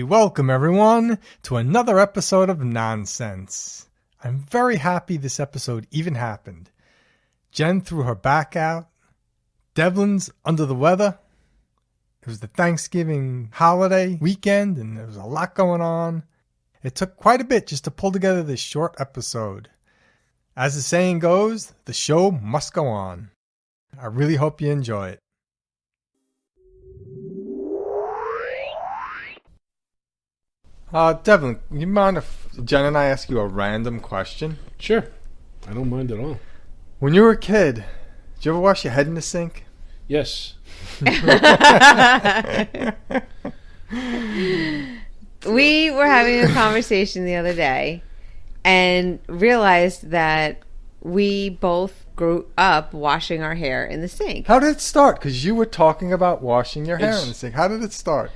welcome everyone to another episode of Nonsense. I'm very happy this episode even happened. Jen threw her back out. Devlin's under the weather. It was the Thanksgiving holiday weekend and there was a lot going on. It took quite a bit just to pull together this short episode. As the saying goes, the show must go on. I really hope you enjoy it. Devlin, you mind if Jen and I ask you a random question? Sure. I don't mind at all. When you were a kid, did you ever wash your head in the sink? Yes. We were having a conversation the other day and realized that we both grew up washing our hair in the sink. How did it start? Because you were talking about washing your hair in the sink. How did it start?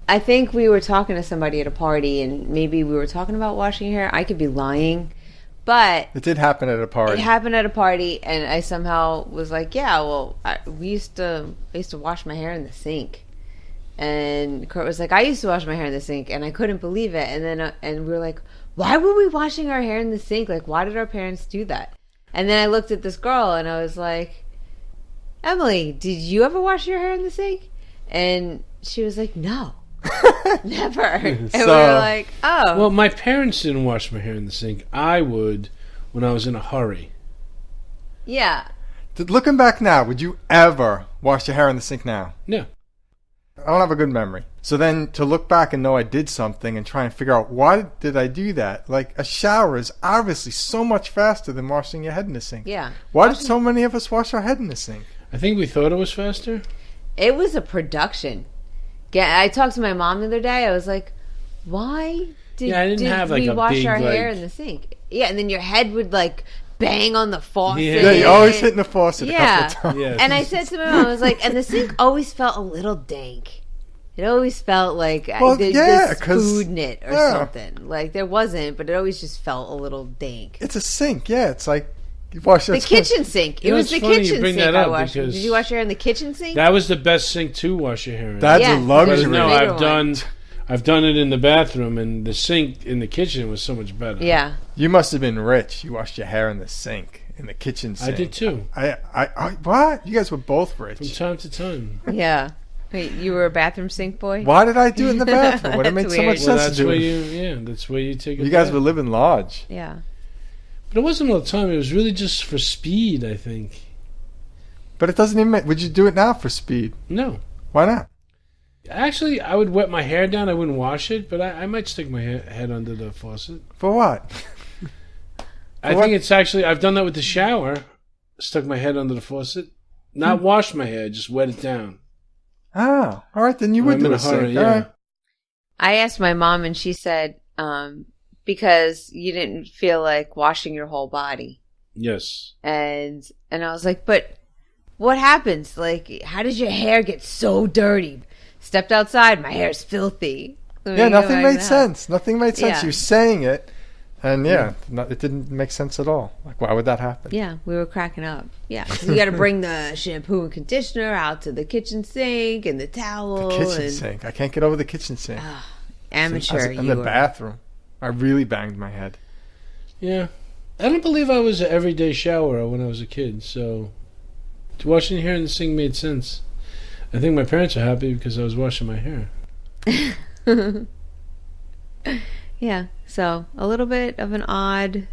I think we were talking to somebody at a party and maybe we were talking about washing your hair. I could be lying, but it did happen at a party. It happened at a party and I somehow was like, yeah, well, I used to wash my hair in the sink. And Kurt was like, I used to wash my hair in the sink, and I couldn't believe it. And then and we were like, why were we washing our hair in the sink? Like, why did our parents do that? And then I looked at this girl and I was like, Emily, did you ever wash your hair in the sink? And she was like, no. Never. And we were like, oh. Well, my parents didn't wash my hair in the sink. I would when I was in a hurry. Yeah. Looking back now, would you ever wash your hair in the sink now? No. I don't have a good memory. So then to look back and know I did something and try and figure out why did I do that? Like, a shower is obviously so much faster than washing your head in the sink. Yeah. Why did so many of us wash our head in the sink? I think we thought it was faster. It was a production. I talked to my mom the other day. I was like, why did we wash our hair in the sink? Yeah, and then your head would like bang on the faucet. Yeah, you're always hitting the faucet a couple of times. Yes. And I said to my mom, I was like, and the sink always felt a little dank. It always felt like this food knit or something. Like there wasn't, but it always just felt a little dank. It's a sink, yeah. It's like you wash the kitchen sink. It was the kitchen sink I washed. Did you wash your hair in the kitchen sink? That was the best sink to wash your hair in. That's a luxury. No, I've done it in the bathroom, and the sink in the kitchen was so much better. Yeah. You must have been rich. You washed your hair in the sink, in the kitchen sink. I did too. I what? You guys were both rich. From time to time. Yeah. Wait, you were a bathroom sink boy? Why did I do it in the bathroom? Would it make so much sense to do it? That's where you take it. You guys were living large. Yeah. But it wasn't all the time. It was really just for speed, I think. But it doesn't even... Would you do it now for speed? No. Why not? Actually, I would wet my hair down. I wouldn't wash it, but I might stick my head under the faucet. For what? I think it's actually... I've done that with the shower. Stuck my head under the faucet. Not wash my hair, just wet it down. Oh, all right. Then you would do a sink. Yeah. All right. I asked my mom, and she said... because you didn't feel like washing your whole body. Yes. And I was like, but what happens? Like, how does your hair get so dirty? Stepped outside, my hair's filthy. Yeah, nothing made sense. Nothing made sense. Yeah. You're saying it, and it didn't make sense at all. Like, why would that happen? Yeah, we were cracking up. Yeah, so you got to bring the shampoo and conditioner out to the kitchen sink and the towel. The kitchen sink. I can't get over the kitchen sink. Amateur, in the bathroom. I really banged my head. Yeah. I don't believe I was an everyday showerer when I was a kid, so washing your hair in the sink made sense. I think my parents are happy because I was washing my hair. Yeah, so a little bit of an odd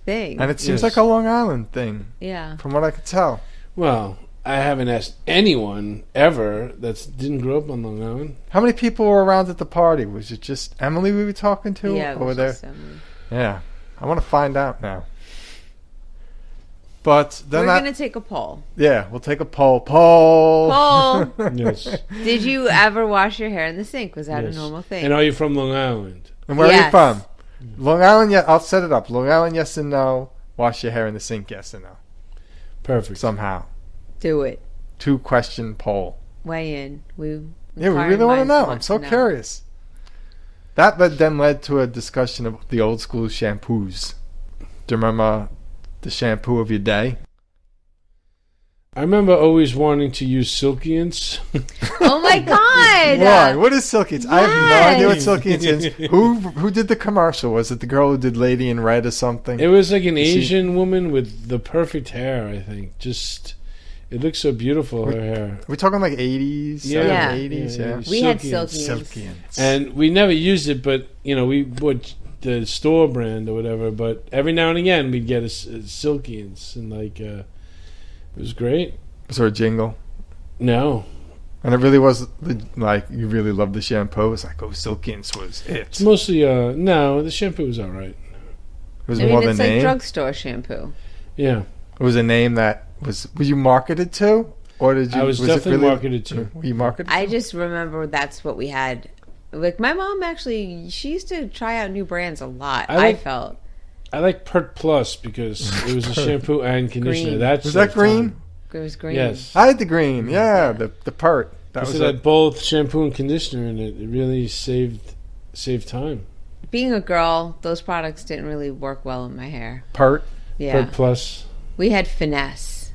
thing. And it seems like a Long Island thing. Yeah. From what I could tell. Well, I haven't asked anyone ever that didn't grow up on Long Island. How many people were around at the party? Was it just Emily we were talking to? Yeah, it was just Emily. Yeah. I want to find out now. But then we're going to take a poll. Yeah, we'll take a poll. Poll! Yes. Did you ever wash your hair in the sink? Was that a normal thing? And are you from Long Island? And where are you from? Long Island, yeah. I'll set it up. Long Island, yes and no. Wash your hair in the sink, yes and no. Perfect. Somehow. Do it. 2-question poll. Weigh in. We really want to know. I'm so curious. That then led to a discussion of the old school shampoos. Do you remember the shampoo of your day? I remember always wanting to use Silkians. Oh my God! Why? What is Silkians? I have no idea what Yes. Silkians is. Who did the commercial? Was it the girl who did Lady in Red or something? It was like an Asian woman with the perfect hair, I think. Just, it looks so beautiful, her hair. Are we talking like 80s? Yeah. 80s? Yeah. We had Silkians. Silkians. And we never used it, but, we bought the store brand or whatever, but every now and again we'd get a Silkians, and it was great. Was there a jingle? No. And it really was like you really loved the shampoo. It was like, Silkians was it. It's mostly, no, the shampoo was alright. It was I mean, more the it's name. like drugstore shampoo. Yeah. It was a name that were you marketed to? Or did you? I was it definitely really, marketed to. Were you marketed I to? just remember that's what we had. Like, my mom actually, she used to try out new brands a lot, I felt. I like Pert Plus because it was a shampoo and conditioner. Green. That's Was that green? It was green. Yes. I had the green. Yeah, the Pert. That Because was it it. had both shampoo and conditioner in it. It really saved time. Being a girl, those products didn't really work well in my hair. Pert. Yeah. Pert Plus. We had Finesse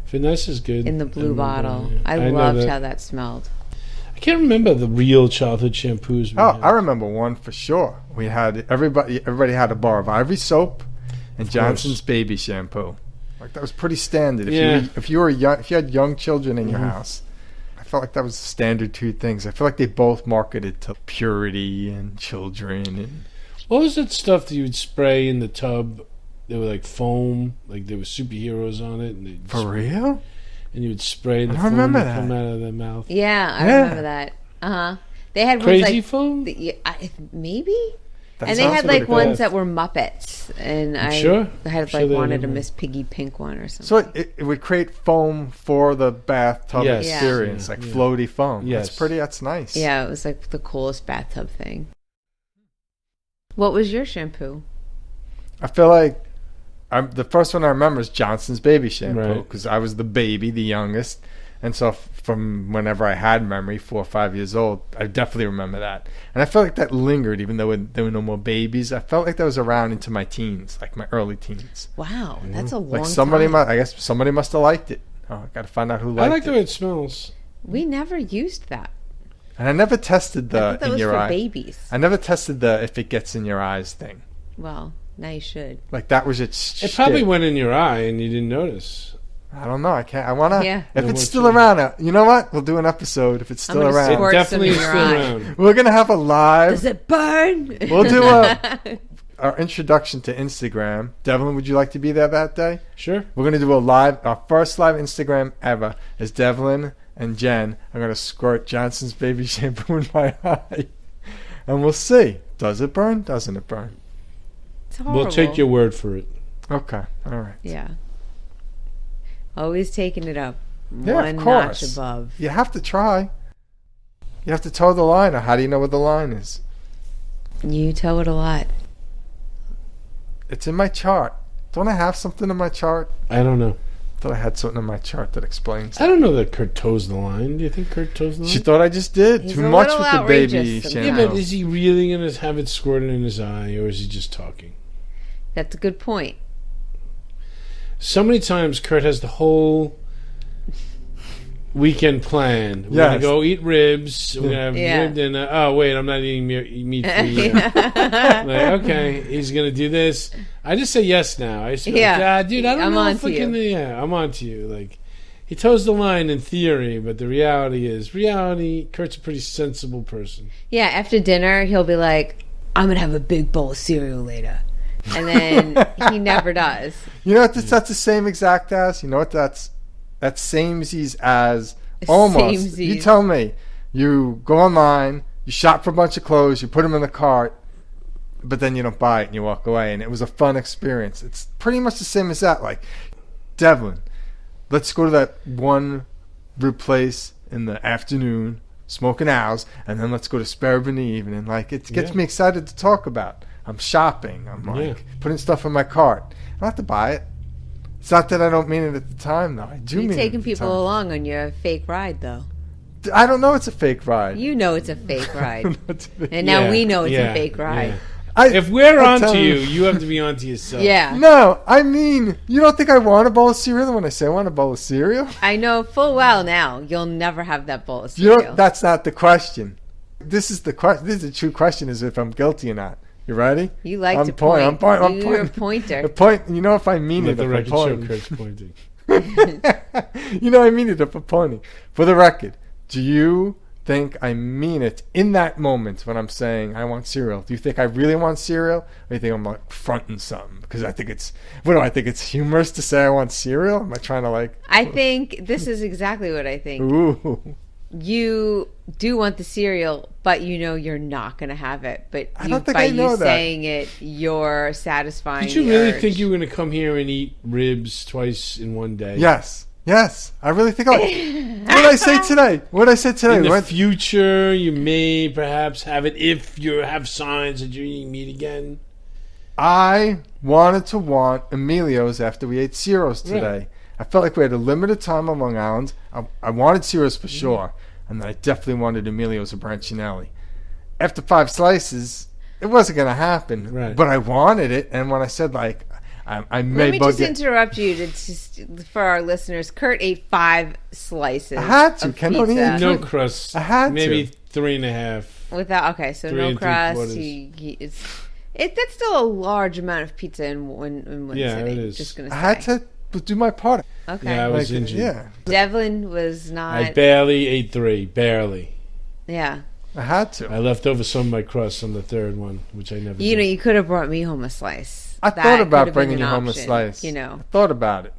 Finesse is good. in the blue remember, bottle. yeah. I know loved that. how that smelled. I can't remember the real childhood shampoos. We had. I remember one for sure. We had everybody had a bar of Ivory soap and Johnson's baby shampoo. Like that was pretty standard. If you had young children in your house, I felt like that was the standard two things. I feel like they both marketed to purity and children. And What was that stuff that you would spray in the tub? They were like foam, like there were superheroes on it, and for real? and you would spray the I don't foam remember would that. come out of their mouth. Yeah, I Yeah. remember that. Uh-huh. They had Crazy ones like... foam? Maybe? That And they sounds had really like cool. ones that were Muppets. And I sure. had Sure like they wanted had a them. Miss Piggy pink one or something. So it would create foam for the bathtub Yes. experience, Yeah. like Yeah. floaty foam. Yes. That's nice. Yeah, it was like the coolest bathtub thing. What was your shampoo? I feel like the first one I remember is Johnson's baby shampoo Right. because I was the baby, the youngest. And so from whenever I had memory, 4 or 5 years old, I definitely remember that. And I felt like that lingered even though there were no more babies. I felt like that was around into my teens, like my early teens. Wow, that's a long Like somebody time. I guess somebody must have liked it. Oh, I got to find out who I liked like it. the way it smells. We never used that. And I never tested I the thought that in was your for eye. babies. I never tested the if it gets in your eyes thing. Well, now you should. Like that was its It probably shtick. went in your eye and you didn't notice. I don't know. I can't. I want to. Yeah. If No, it's what still you- around, you know what? We'll do an episode if it's still gonna around. It squirt some definitely in is your still eye. around. We're gonna have a live. Does it burn? We'll do our introduction to Instagram. Devlin, would you like to be there that day? Sure. We're gonna do our first live Instagram ever. Is Devlin and Jen are gonna squirt Johnson's baby shampoo in my eye, and we'll see. Does it burn? Doesn't it burn? It's horrible. We'll take your word for it. Okay. All right. Yeah. Always taking it up. Yeah, one of course. notch above. You have to try. You have to toe the line. Or how do you know what the line is? You toe it a lot. It's in my chart. Don't I have something in my chart? I don't know. Thought I had something in my chart that explains I it. don't know that Kurt toes the line. Do you think Kurt toes the line? She thought I just did. He's Too a much little with the baby outrageous shampoo. Yeah, but is he really going to have it squirted in his eye, or is he just talking? That's a good point. So many times Kurt has the whole weekend planned. We're going Yes. to go eat ribs. We're going to have Yeah. rib dinner. Oh, wait, I'm not eating meat for you. Like, okay, he's going to do this. I just say yes now. I just be like, Yeah. dude, I don't I'm know on if to I you. can. Yeah, I'm on to you. Like, he toes the line in theory, but the reality is, Kurt's a pretty sensible person. Yeah, after dinner, he'll be like, I'm going to have a big bowl of cereal later. And then he never does. You know what that's the same exact as? You know what that's samesies as almost. Samesies. You tell me. You go online, you shop for a bunch of clothes, you put them in the cart, but then you don't buy it and you walk away. And it was a fun experience. It's pretty much the same as that. Like, Devlin, let's go to that one rib place in the afternoon, smoking owls, and then let's go to Spare Rib in the evening. Like, it gets Yeah. me excited to talk about. I'm shopping. I'm like putting stuff in my cart. I don't have to buy it. It's not that I don't mean it at the time, though. I do You're mean taking it at the people time. along on your fake ride, though. I don't know it's a fake ride. You know it's a fake ride. It's a fake- And now Yeah, we know it's yeah, a fake ride. yeah. If we're I'm onto telling you, you have to be onto yourself. Yeah. No, I mean, you don't think I want a bowl of cereal when I say I want a bowl of cereal? I know full well now you'll never have that bowl of You cereal. know, that's not the question. This is the question. This is the true question: is if I'm guilty or not. You ready? You like I'm to point. I'm pointing. You're a pointer. The point. You know, if I mean Let it, the if record I'm show pointing. Kurt's pointing. You know, I mean it if I'm pointing. For the record, do you think I mean it in that moment when I'm saying I want cereal? Do you think I really want cereal? Or do you think I'm like fronting something? Because I think it's, what do I think? It's humorous to say I want cereal? Am I trying to like... I think this is exactly what I think. Ooh. You do want the cereal, but you know you're not going to have it. But I don't think I know that. saying it, you're satisfying. Did you the really urge. think you were going to come here and eat ribs twice in one day? Yes. I really think what did I say today? What did I say today? In the What? future, you may perhaps have it if you have signs that you're eating meat again. I wanted to want Emilio's after we ate Ciro's today. Right. I felt like we had a limited time on Long Island. I wanted Ciro's for sure. And then I definitely wanted Emilio's or Brancinelli. After 5 slices, it wasn't going to happen. Right. But I wanted it. And when I said, like, I may Let me just get... interrupt you to just for our listeners. Kurt ate 5 slices. I had to. Of Ken don't pizza eat No crust. I had maybe to. 3.5. Without so 3 no crust.3/4. That's still a large amount of pizza in one Yeah, sitting. it is. Just gonna say. I had to do my part. Okay. Yeah, I was Like, injured. yeah. Devlin was not. I barely ate 3. Barely. Yeah. I had to. I left over some of my crust on the third one, which I never You know, did. you could have brought me home a slice. I That thought could about have bringing been you an home a option, slice. You know. I thought about it.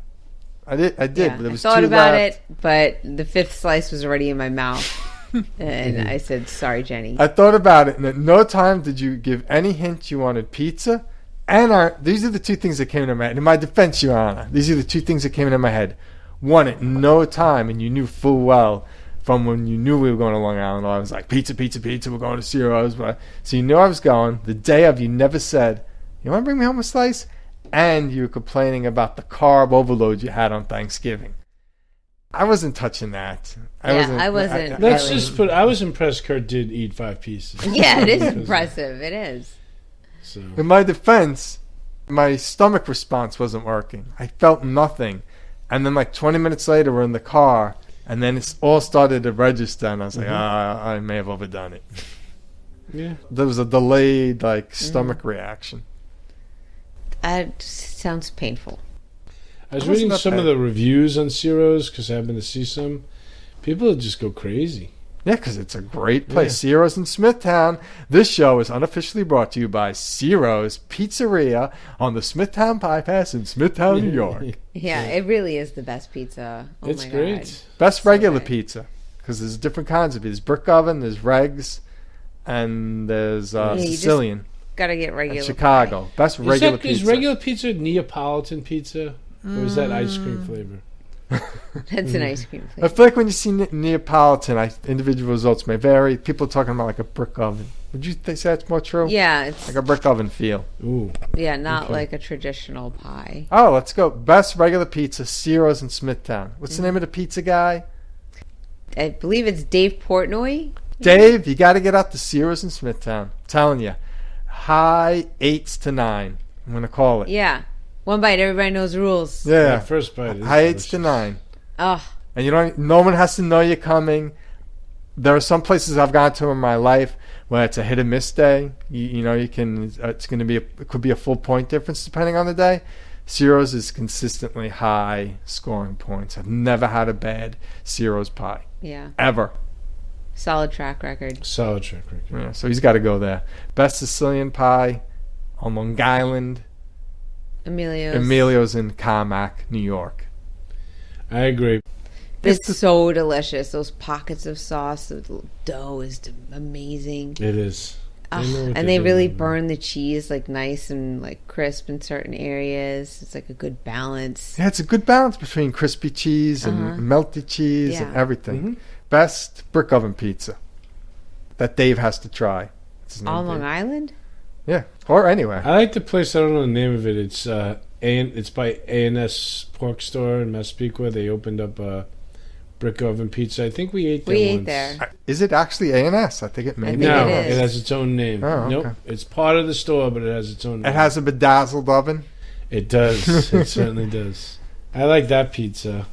I did, Yeah, but there was I thought two about left. it, but the 5th slice was already in my mouth. And I said, sorry, Jenny. I thought about it, and at no time did you give any hint you wanted pizza. And these are the 2 things that came into my head. In my defense, Your Honor, these are the 2 things that came into my head. One, at no time, and you knew full well from when you knew we were going to Long Island, I was like, pizza, we're going to Ciro's. So you knew I was going. The day of, you never said, you want to bring me home a slice? And you were complaining about the carb overload you had on Thanksgiving. I wasn't touching that. I wasn't. Let's really. just put. I was impressed. Kurt did eat 5 pieces. Yeah, it is impressive. It is. So In my defense, my stomach response wasn't working. I felt nothing. And then like 20 minutes later, we're in the car, and then it's all started to register, and I was like, I may have overdone it. yeah, There was a delayed stomach reaction. That sounds painful. I was It wasn't reading that some bad. of the reviews on Ciro's because I happened to see some. People just go crazy. Yeah, because it's a great place. Ciro's in Smithtown. This show is unofficially brought to you by Ciro's Pizzeria on the Smithtown Bypass in Smithtown, New York. Yeah, it really is the best pizza. Oh It's my great. God. Best So regular good. pizza, because there's different kinds of it. There's brick oven, there's regs, and there's you just Sicilian Gotta get and regular. Chicago. Best regular pizza. Is regular pizza Neapolitan pizza, or is that ice cream flavor? That's an ice cream I flavor. feel like when you see Neapolitan, individual results may vary. People are talking about like a brick oven. Would you say that's more true? Yeah, it's Like a brick oven feel. Ooh, not okay. like a traditional pie. Oh, let's go. Best regular pizza, Ciro's in Smithtown. What's the name of the pizza guy? I believe it's Dave Portnoy. Dave, you got to get out to Ciro's in Smithtown. I'm telling you. High 8s to 9. I'm going to call it. Yeah, one bite. Everybody knows the rules. Yeah. first bite. Is High 8s to delicious. 9. Oh, And no one has to know you're coming. There are some places I've gone to in my life where it's a hit or miss day. You can. It's going to be. It could be a full point difference depending on the day. Ciro's is consistently high scoring points. I've never had a bad Ciro's pie yeah. ever. Solid track record. Solid track record. Yeah, so he's got to go there. Best Sicilian pie on Long Island. Emilio's in Carmack, New York. I agree. It's so delicious. Those pockets of sauce, the dough is amazing. It is. And they really burn the cheese like nice and like crisp in certain areas. It's like a good balance. Yeah, it's a good balance between crispy cheese and melty cheese and Yeah. everything. Mm-hmm. Best brick oven pizza that Dave has to try. What's his name, On Long Dave? Island? Yeah, or anywhere. I like the place. I don't know the name of it. It's by A&S Pork Store in Massapequa. They opened up a brick oven pizza. I think we ate there We once. ate there. Is it actually A&S? I think it may I be. think No, it is. it has its own name. Oh, Nope, okay. it's part of the store, but it has its own name. It has a bedazzled oven. It does. It certainly does. I like that pizza.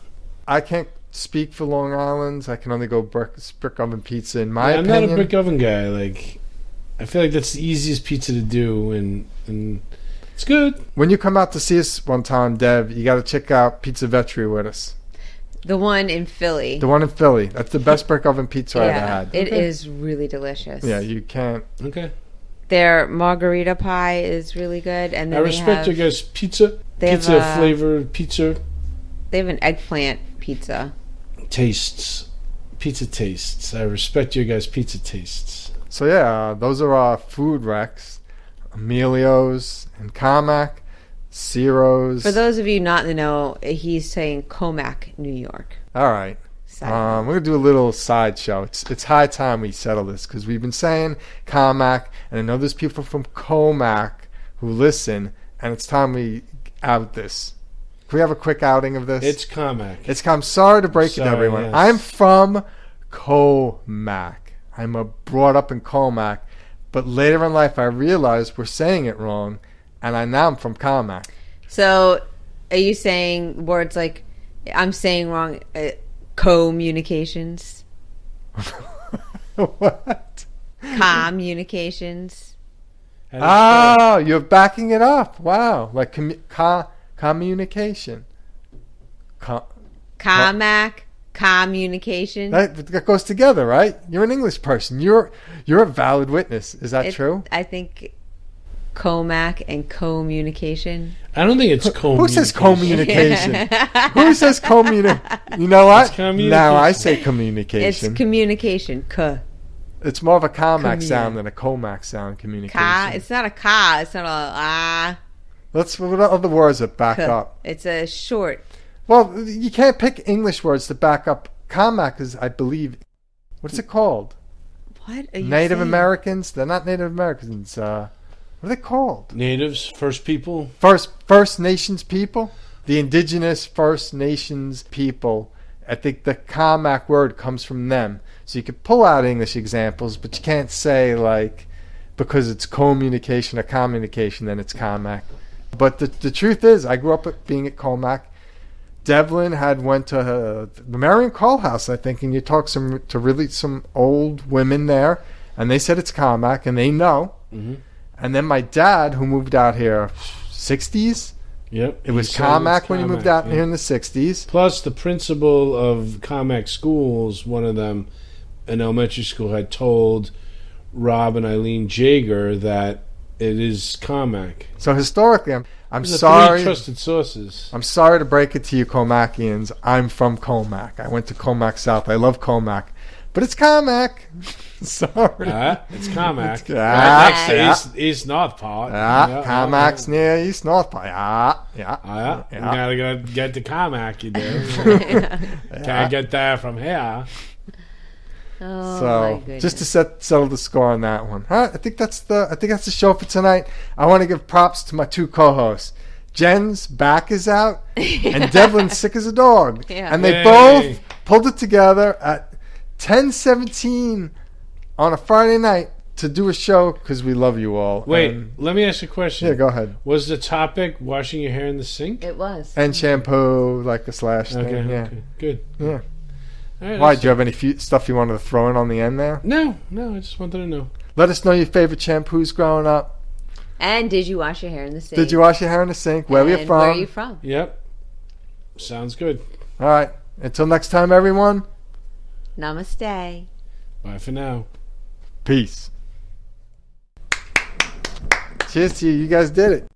I can't speak for Long Island's. I can only go brick oven pizza in my I'm opinion. not a brick oven guy. Like, I feel like that's the easiest pizza to do, and it's good. When you come out to see us one time, Dev, you got to check out Pizza Vetri with us. The one in Philly. The one in Philly. That's the best brick oven pizza I ever had. It is really delicious. Yeah, you can't. Okay. Their margarita pie is really good, and then I respect your guys' pizza. They have Pizza a- flavored pizza They have an eggplant pizza. tastes. Pizza tastes. I respect your guys' pizza tastes. So yeah, those are our food recs. Emilio's and Carmack, Ciro's. For those of you not in the know, he's saying Comac, New York. All right. Side We're going to do a little sideshow. It's high time we settle this because we've been saying Carmack, and I know there's people from Comac who listen, and it's time we out this. Can we have a quick outing of this? It's Carmack. I'm sorry to break it to Sorry, everyone. yes. I'm from Comac. I'm brought up in Comac, but later in life I realized we're saying it wrong, and now I'm from Carmack. So, are you saying words like, I'm saying wrong, communications? What? Communications? Oh, you're backing it up. Wow. Like communication. Comac, communication. That goes together, right? You're an English person. You're a valid witness. Is that true? I think Comac and communication. I don't think it's communication. Who says communication? Who says You know what? It's communication. Now I say It's communication. communication. It's more of a Carmack Commun- sound than a Comac sound. Communication. It's not a ka. It's not a What other words that back K. up? It's a short. Well, you can't pick English words to back up. Carmack is, I believe, what's it called? What are you Native saying? Americans? They're not Native Americans. What are they called? Natives, first people. First Nations people? The indigenous First Nations people. I think the Carmack word comes from them. So you could pull out English examples, but you can't say, like, because it's communication or communication, then it's Carmack. But the truth is, I grew up being at Comac. Devlin went to the Marion Call House, I think, and you talked to really some old women there, and they said it's Carmack, and they know. Mm-hmm. And then my dad, who moved out here 60s, Yep. it was He said Carmack it's when he moved Carmack, out yeah. here in the 60s. Plus, the principal of Carmack schools, one of them, an elementary school, had told Rob and Eileen Jager that it is Carmack. So historically, I'm Those are sorry. three trusted sources. I'm sorry to break it to you, Comacians. I'm from Comac. I went to Comac South. I love Comac, but it's Carmack. Sorry. It's Carmack. It's- Right next to yeah. East North Part. Carmac's near East North Part. You gotta get to Carmack, you do. Can't get there from here. Oh, my So goodness. just to settle the score on that one. I think that's the show for tonight. I want to give props to my two co-hosts. Jen's back is out, and Devlin's sick as a dog. Yeah. And they Yay. both pulled it together at 10:17 on a Friday night to do a show because we love you all. Wait, And- let me ask you a question. yeah, go ahead. Was the topic washing your hair in the sink? It was. And shampoo, like a slash Okay, thing. Yeah, okay, good. yeah. All right, Why? that's- Do you have any stuff you wanted to throw in on the end there? No, I just wanted to know. Let us know your favorite shampoos growing up. And did you wash your hair in the sink? Did you wash your hair in the sink? Where were you And from? Where are you from? Yep. Sounds good. All right. Until next time, everyone. Namaste. Bye for now. Peace. Cheers to you. You guys did it.